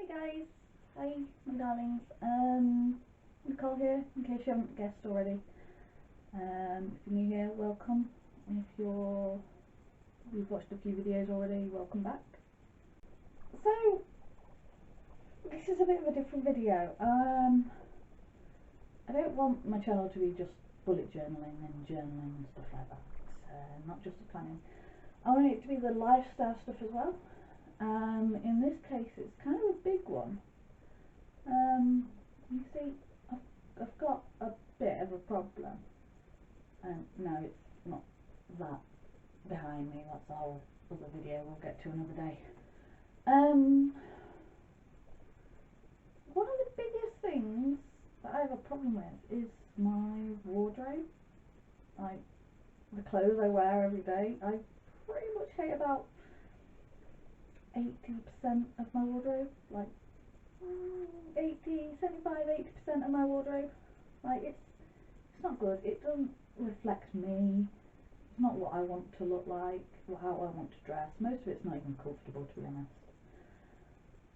guys, hi my darlings, Nicole here, in case you haven't guessed already. If you're new here, welcome. If you've watched a few videos already, welcome back. So, this is a bit of a different video. I don't want my channel to be just bullet journaling and stuff like that. It's not just the planning. I want it to be the lifestyle stuff as well. In this case it's kind of a big one. You see, I've got a bit of a problem, and no, it's not that behind me, that's a whole other video we'll get to another day. One of the biggest things that I have a problem with is my wardrobe. Like, the clothes I wear every day, I pretty much hate about 80% of my wardrobe, like 75-80% of my wardrobe. Like, it's not good. It doesn't reflect me. It's not what I want to look like, or how I want to dress. Most of it's not even comfortable, to be honest.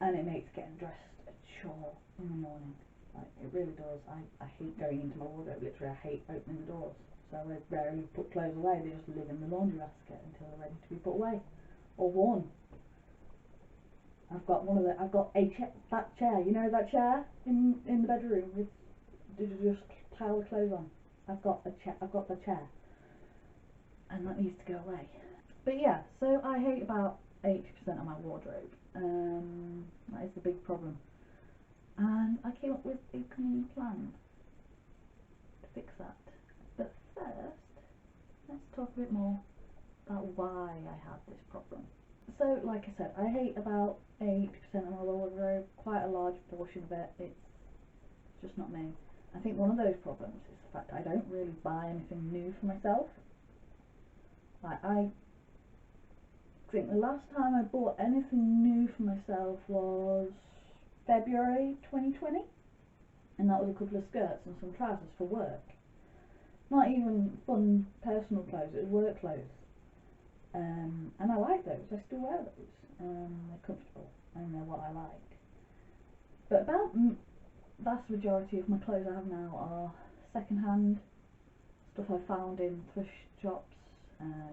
And it makes getting dressed a chore in the morning. Like, it really does. I hate going into my wardrobe. Literally, I hate opening the doors. So I rarely put clothes away. They just live in the laundry basket until they're ready to be put away or worn. I've got that chair, you know, that chair in the bedroom with just pile of clothes on. I've got the chair, and that needs to go away. But yeah, so I hate about 80% of my wardrobe. That is the big problem, and I came up with a cunning plan to fix that. But first, let's talk a bit more about why I have this problem. So, like I said, I hate about 80% of my wardrobe, quite a large portion of it. It's just not me. I think one of those problems is the fact I don't really buy anything new for myself. Like, I think the last time I bought anything new for myself was February 2020, and that was a couple of skirts and some trousers for work. Not even fun personal clothes, it was work clothes. And I like those, I still wear those. They're comfortable and they're what I like. But about vast majority of my clothes I have now are second-hand, stuff I found in thrift shops,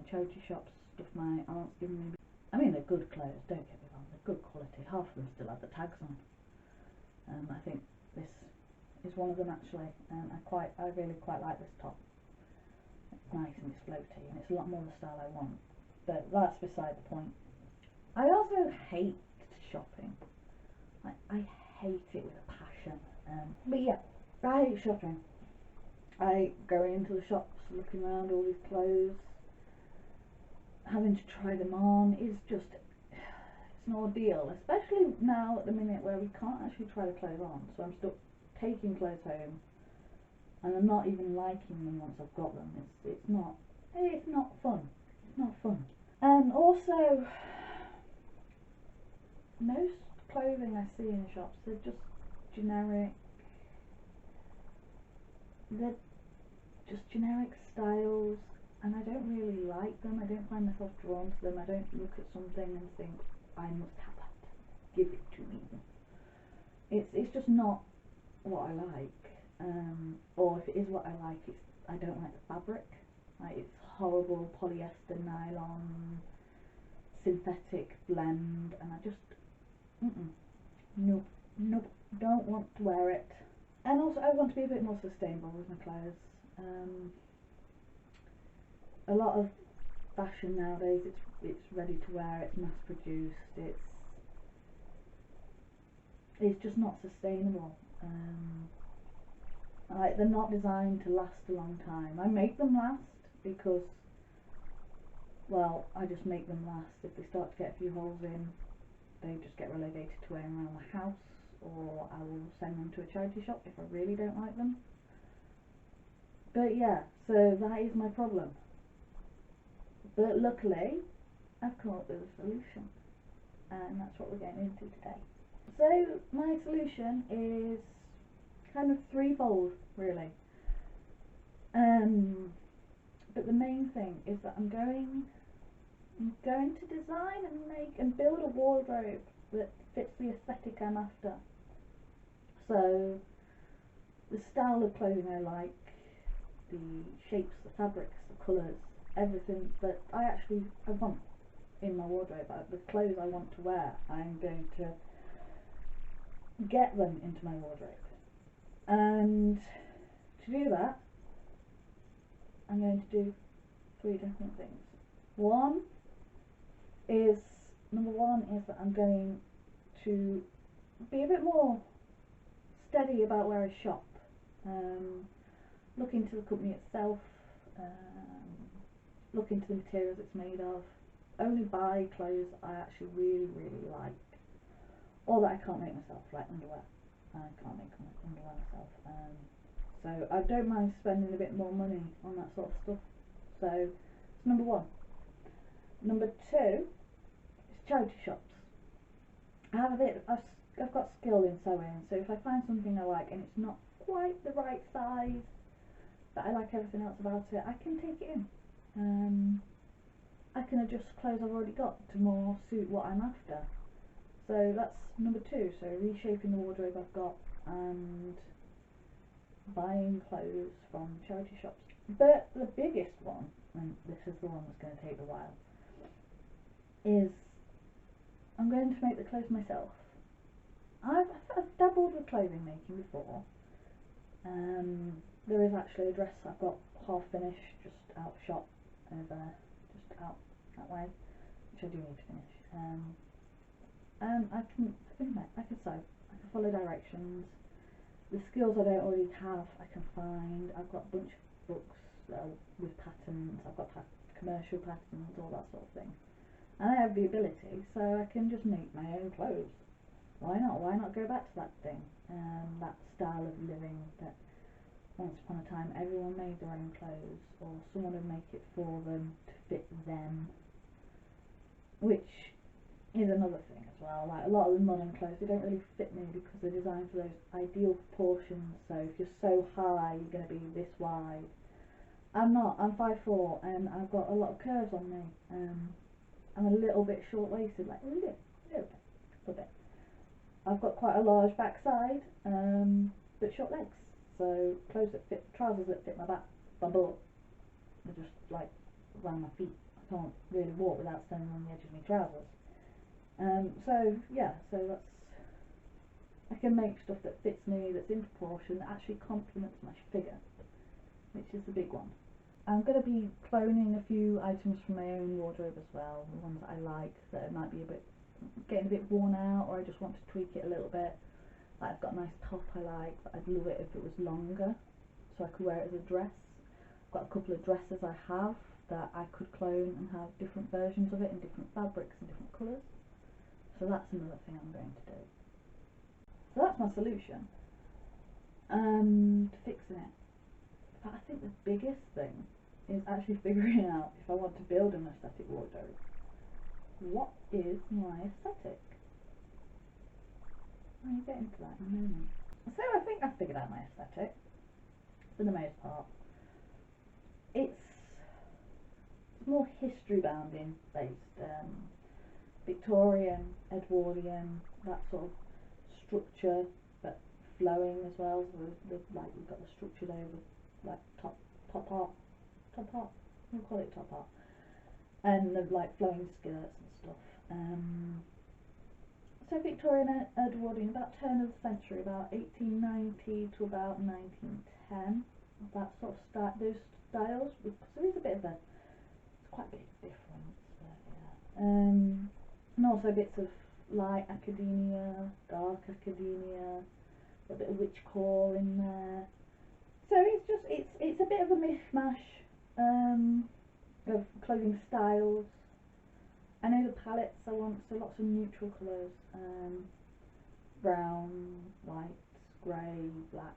charity shops, stuff my aunt's given me. I mean, they're good clothes, don't get me wrong, they're good quality. Half of them still have the tags on. I think this is one of them actually. I really quite like this top. It's nice and it's floaty, and it's a lot more the style I want. But that's beside the point. I also hate shopping. Like, I hate it with a passion. But yeah, I hate shopping. I go into the shops, looking around all these clothes, having to try them on is just, it's an ordeal. Especially now at the minute where we can't actually try the clothes on. So I'm stuck taking clothes home, and I'm not even liking them once I've got them. It's not fun. It's not fun. And also, most clothing I see in shops, they're just generic. They're just generic styles, and I don't really like them. I don't find myself drawn to them. I don't look at something and think, I must have that. Give it to me. It's just not what I like. Or if it is what I like, I don't like the fabric. Like, it's horrible polyester, nylon, synthetic blend, and I just, nope, don't want to wear it. And also, I want to be a bit more sustainable with my clothes. A lot of fashion nowadays, it's ready to wear, it's mass produced, it's just not sustainable. Like, they're not designed to last a long time. I make them last because, well, I just make them last. If they start to get a few holes in, they just get relegated to wearing around the house, or I will send them to a charity shop if I really don't like them. But yeah, so that is my problem. But luckily, I've come up with a solution, and that's what we're getting into today. So my solution is kind of threefold, really. But the main thing is that I'm going to design and make and build a wardrobe that fits the aesthetic I'm after. So the style of clothing I like, the shapes, the fabrics, the colours, everything that I want in my wardrobe, the clothes I want to wear, I'm going to get them into my wardrobe. And to do that, I'm going to do 3 different things. Number one is that I'm going to be a bit more steady about where I shop. Look into the company itself, look into the materials it's made of, only buy clothes I actually really, really like, or that I can't make myself, like underwear. I can't make underwear myself, so I don't mind spending a bit more money on that sort of stuff. So it's number one. Number two is charity shops. I've got skill in sewing, so if I find something I like and it's not quite the right size, but I like everything else about it, I can take it in. I can adjust clothes I've already got to more suit what I'm after. So that's number two, so reshaping the wardrobe I've got and buying clothes from charity shops. But the biggest one, and this is the one that's going to take a while, is I'm going to make the clothes myself. I've dabbled with clothing making before. There is actually a dress I've got half finished, just out of shop over just out that way, which I do need to finish. And I can sew, I can follow directions. The skills I don't already have, I can find. I've got a bunch of books with patterns. I've got commercial patterns, all that sort of thing. And I have the ability, so I can just make my own clothes. Why not? Why not go back to that thing? That style of living that once upon a time everyone made their own clothes, or someone would make it for them to fit them, which is another thing as well. Like a lot of the modern clothes, they don't really fit me because they're designed for those ideal proportions. So if you're so high, you're going to be this wide. I'm not. I'm 5'4" and I've got a lot of curves on me. I'm a little bit short-waisted, like a little bit. I've got quite a large backside, but short legs. So trousers that fit my back, my butt, are just like around my feet. I can't really walk without standing on the edge of my trousers. So that's, I can make stuff that fits me, that's in proportion, that actually complements my figure, which is the big one. I'm going to be cloning a few items from my own wardrobe as well, the ones that I like, that might be getting a bit worn out, or I just want to tweak it a little bit. Like I've got a nice top I like, but I'd love it if it was longer, so I could wear it as a dress. I've got a couple of dresses I have that I could clone and have different versions of it in different fabrics and different colours. So that's another thing I'm going to do. So that's my solution to fixing it. But I think the biggest thing is actually figuring out if I want to build an aesthetic wardrobe. What is my aesthetic? I'll get into that in a moment. So I think I've figured out my aesthetic for the most part. It's more history bounding based, Victorian, Edwardian, that sort of structure, but flowing as well. So like you've got the structured over, like top part. We'll call it top part, and the like flowing skirts and stuff. So Victorian, Edwardian, about turn of the century, about 1890 to about 1910. That sort of those styles, because there is it's quite a big difference. But yeah. And also bits of light academia, dark academia, a bit of witchcore in there. So it's a bit of a mishmash of clothing styles. I know the palettes I want, so lots of neutral colours, brown, white, grey, black,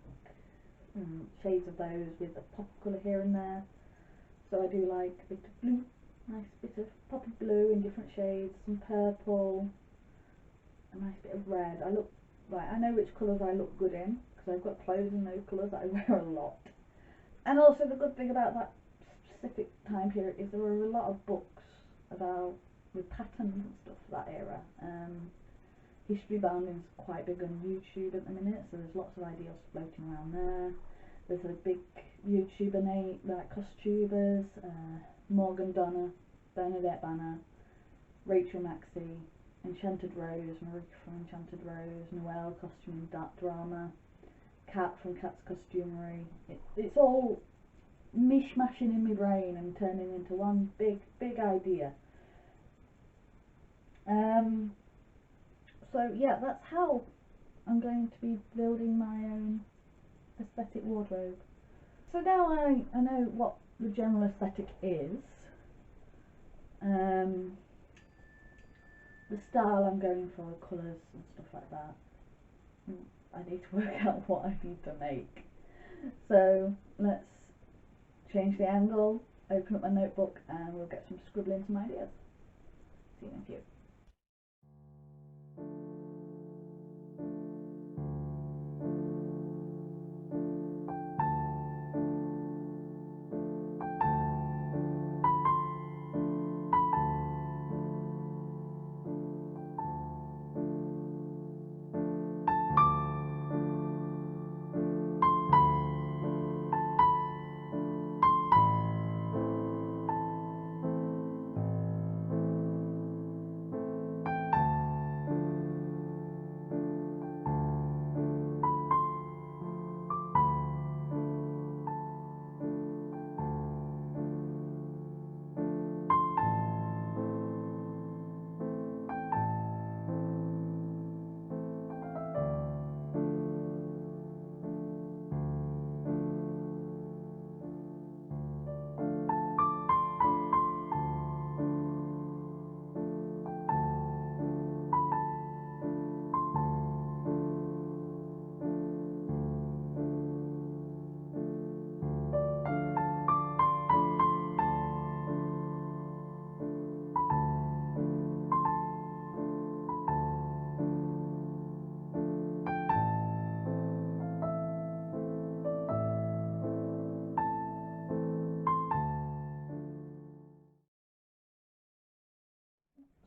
shades of those with a pop of colour here and there. So I do like a bit of blue, nice bit of pop of blue in different shades, some purple, a nice bit of red. I know which colours I look good in, because I've got clothes in those colours that I wear a lot. And also the good thing about that specific time period is there were a lot of books with patterns and stuff for that era. History Bounding's quite big on YouTube at the minute, so there's lots of ideas floating around there. There's a big YouTuber name, like costumers, Morgan Donna, Bernadette Banner, Rachel Maxey, Enchanted Rose, Marika from Enchanted Rose, Noelle Costuming Dark Drama, Kat from Kat's Costumery. It's all mishmashing in my brain and turning into one big idea. So yeah, that's how I'm going to be building my own aesthetic wardrobe. So now I know what the general aesthetic is. The style I'm going for, colours and stuff like that. I need to work out what I need to make. So let's change the angle, open up my notebook, and we'll get some scribbling some ideas. See you in a few.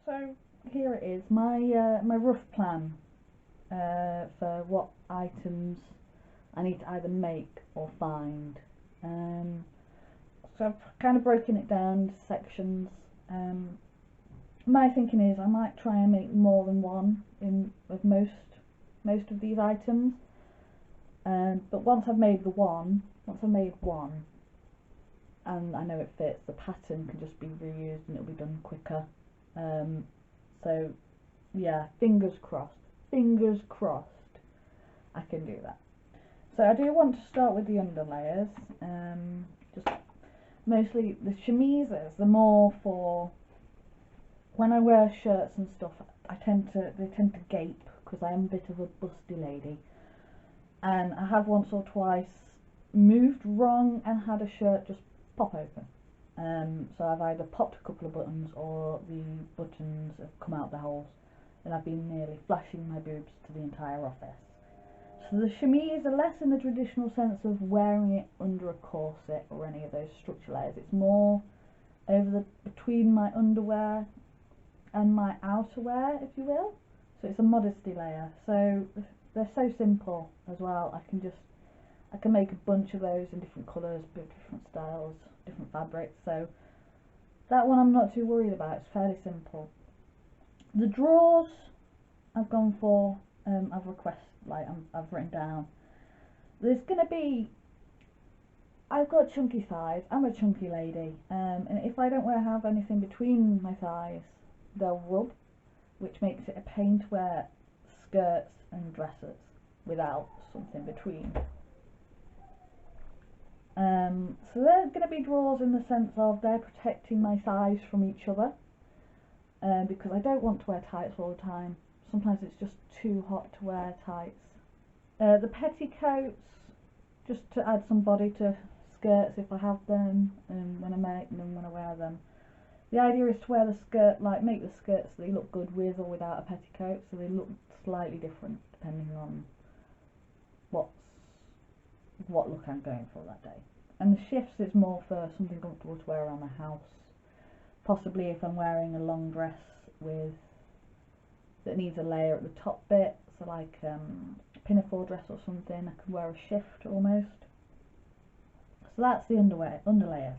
So here it is, my rough plan for what items I need to either make or find. So I've kind of broken it down into sections. My thinking is I might try and make more than one of most of these items. But once I've made one, and I know it fits, the pattern can just be reused and it'll be done quicker. So yeah, fingers crossed I can do that. So I do want to start with the underlayers. Just mostly the chemises, they're more for when I wear shirts and stuff. They tend to gape because I am a bit of a busty lady, and I have once or twice moved wrong and had a shirt just pop open. So I've either popped a couple of buttons or the buttons have come out the holes, and I've been nearly flashing my boobs to the entire office. So the chemise are less in the traditional sense of wearing it under a corset or any of those structure layers. It's more between my underwear and my outerwear, if you will. So it's a modesty layer. So they're so simple as well. I can make a bunch of those in different colours, different styles, different fabrics. So that one I'm not too worried about. It's fairly simple. The drawers I've gone for. I've written down. There's gonna be. I've got chunky thighs. I'm a chunky lady, and if I don't have anything between my thighs, they'll rub, which makes it a pain to wear skirts and dresses without something between. So they're going to be drawers in the sense of they're protecting my thighs from each other, because I don't want to wear tights all the time. Sometimes it's just too hot to wear tights. The petticoats, just to add some body to skirts if I have them, and when I make them, when I wear them. The idea is to wear the skirt, make the skirts so they look good with or without a petticoat, so they look slightly different depending on what look I'm going for that day. And the shifts is more for something comfortable to wear around the house. Possibly if I'm wearing a long dress with that needs a layer at the top bit, so like a pinafore dress or something, I could wear a shift almost. So that's the underlayers.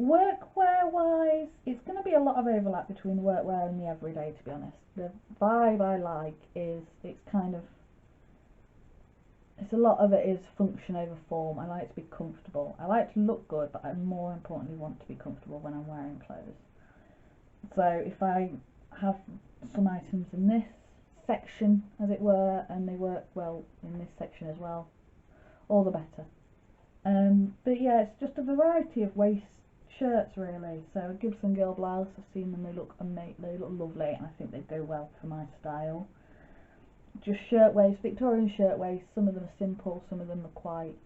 Workwear wise, it's going to be a lot of overlap between the workwear and the everyday, to be honest. The vibe I like is it's a lot of it is function over form. I like to be comfortable. I like to look good, but I more importantly want to be comfortable when I'm wearing clothes. So if I have some items in this section, as it were, and they work well in this section as well, all the better. But yeah, it's just a variety of waist shirts really. So a Gibson Girl blouse, I've seen them, they look lovely, and I think they go well for my style. Just shirt waist, Victorian shirt waist, some of them are simple, some of them are quite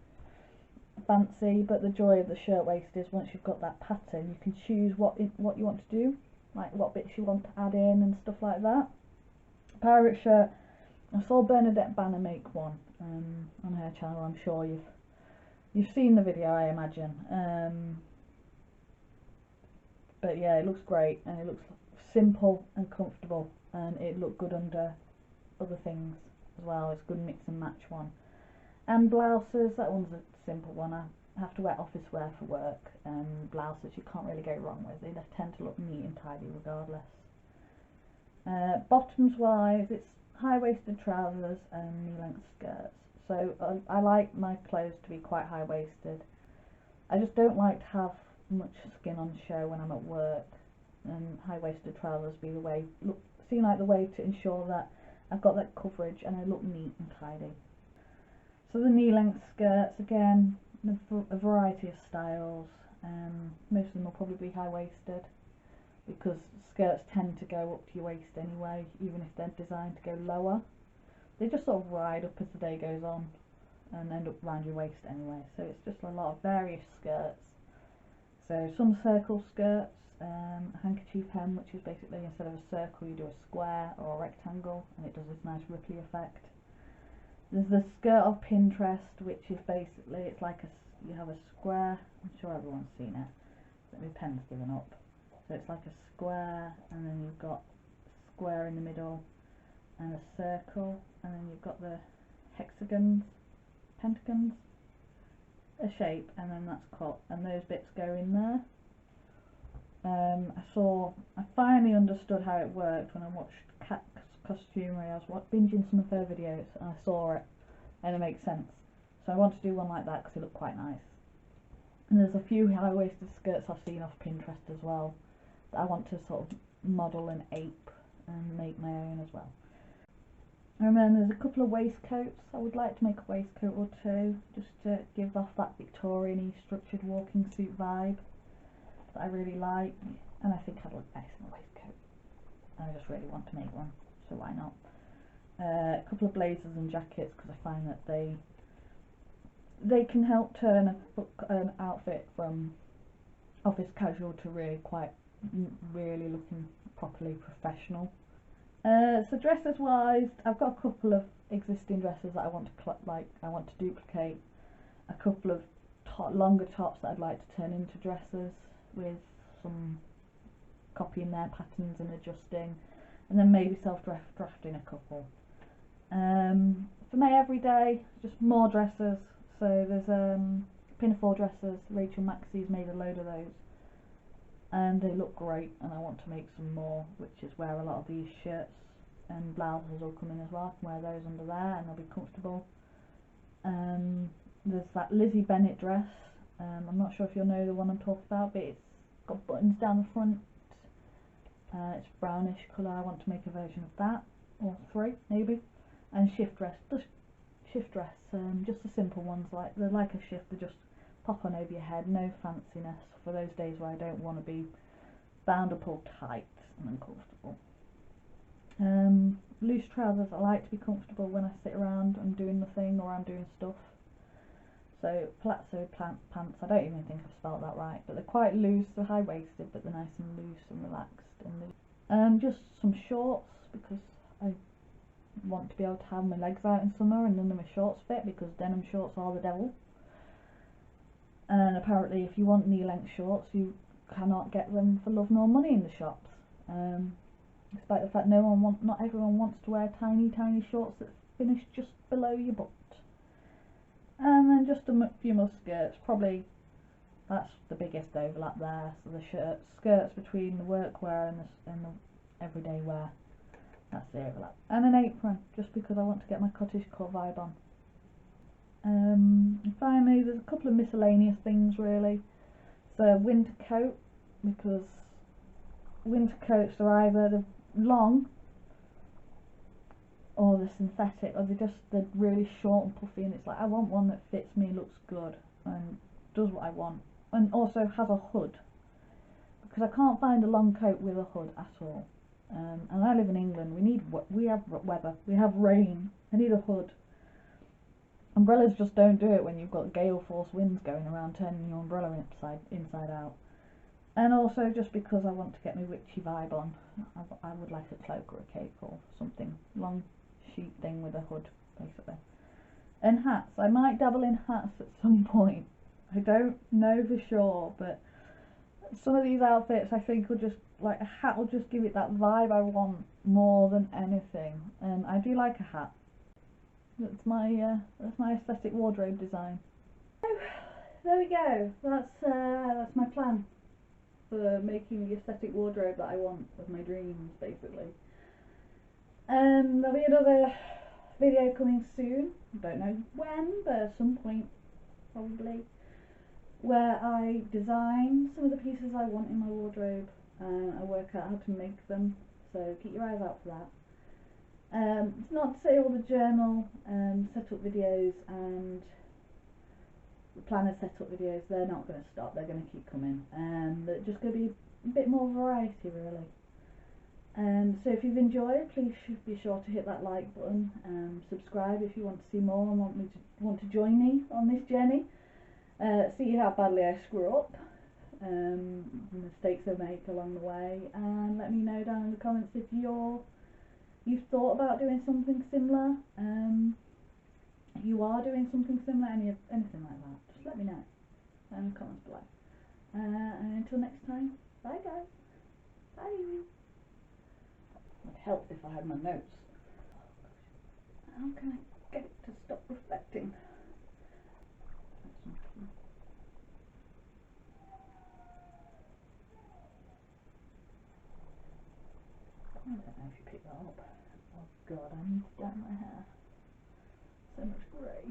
fancy, but the joy of the shirt waist is once you've got that pattern, you can choose what you want to do, like what bits you want to add in and stuff like that. Pirate shirt, I saw Bernadette Banner make one on her channel. I'm sure you've seen the video, I imagine. But yeah, it looks great, and it looks simple and comfortable, and it looked good under other things as well. It's a good mix and match one. And blouses, that one's a simple one. I have to wear office wear for work, and blouses you can't really go wrong with. They just tend to look neat and tidy regardless. Bottoms wise, it's high-waisted trousers and knee-length skirts. So I like my clothes to be quite high-waisted. I just don't like to have much skin on show when I'm at work, and high-waisted trousers seem like the way to ensure that I've got that coverage and I look neat and tidy. So the knee-length skirts, again, a variety of styles. Most of them will probably be high-waisted, because skirts tend to go up to your waist anyway, even if they're designed to go lower. They just sort of ride up as the day goes on and end up round your waist anyway. So it's just a lot of various skirts. So some circle skirts, a handkerchief hem, which is basically instead of a circle you do a square or a rectangle, and it does this nice ripply effect. There's the skirt of Pinterest, which is basically, it's like you have a square. I'm sure everyone's seen it. My pen's given up. So it's like a square, and then you've got a square in the middle, and a circle, and then you've got the hexagons, pentagons, a shape, and then that's cut, and those bits go in there. I finally understood how it worked when I watched Kat Costumery. I was binging some of her videos, and I saw it, and it makes sense. So I want to do one like that because it looked quite nice. And there's a few high-waisted skirts I've seen off Pinterest as well that I want to sort of model and ape and make my own as well. And then there's a couple of waistcoats. I would like to make a waistcoat or two, just to give off that Victorian-y structured walking suit vibe that I really like, and I think I'd look nice in a waistcoat. I just really want to make one, so why not? A couple of blazers and jackets, because I find that they can help turn an outfit from office casual to really looking properly professional. So dresses wise, I've got a couple of existing dresses that I want to duplicate. A couple of longer tops that I'd like to turn into dresses, with some copying their patterns and adjusting, and then maybe self-drafting a couple. For my everyday, just more dresses. So there's pinafore dresses. Rachel Maxey's made a load of those, and they look great, and I want to make some more, which is where a lot of these shirts and blouses will come in as well. I can wear those under there and they'll be comfortable. There's that Lizzie Bennett dress. I'm not sure if you'll know the one I'm talking about, but it's got buttons down the front. It's brownish colour. I want to make a version of that, or three maybe. And shift dress, just the simple ones, they're like a shift, they just pop on over your head, no fanciness, for those days where I don't want to be bound up all tight and uncomfortable. Loose trousers, I like to be comfortable when I sit around and doing the thing or I'm doing stuff. So palazzo pants, I don't even think I've spelled that right, but they're quite loose, they're high-waisted, but they're nice and loose and relaxed. And just some shorts, because I want to be able to have my legs out in summer, and none of my shorts fit because denim shorts are the devil. And apparently if you want knee-length shorts, you cannot get them for love nor money in the shops. despite the fact not everyone wants to wear tiny shorts that finish just below your butt. And then just a few more skirts, probably that's the biggest overlap there. So the skirts between the workwear and the everyday wear. That's the overlap. And an apron, just because I want to get my cottagecore vibe on. And finally, there's a couple of miscellaneous things really. So winter coat, because winter coats are either the long or the synthetic, or they're really short and puffy, and it's like I want one that fits me, looks good, and does what I want, and also has a hood, because I can't find a long coat with a hood at all. And I live in England. We have weather, we have rain. I need a hood. Umbrellas just don't do it when you've got gale force winds going around, turning your umbrella inside out. And also just because I want to get my witchy vibe on, I would like a cloak or a cape or something, long sheet thing with a hood, basically. And hats. I might dabble in hats at some point. I don't know for sure, but some of these outfits I think will just, like, a hat will just give it that vibe I want more than anything. And I do like a hat. That's my aesthetic wardrobe design. So, there we go. That's my plan for making the aesthetic wardrobe that I want with my dreams, basically. There'll be another video coming soon. Don't know when, but at some point, probably, where I design some of the pieces I want in my wardrobe and I work out how to make them. So keep your eyes out for that. It's not to say all the journal setup videos and the planner setup videos, they're not going to stop, they're going to keep coming. They're just going to be a bit more variety really. So if you've enjoyed, please be sure to hit that like button, subscribe if you want to see more and want to join me on this journey. See how badly I screw up, mistakes I make along the way, and let me know down in the comments if you've thought about doing something similar, you are doing something similar, anything like that. Just let me know in the comments below. And until next time, bye guys. Bye. It would help if I had my notes. How can I get it to stop reflecting? I don't know if you picked that up. Oh god, I need to dye my hair. So much grey.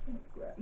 So much grey.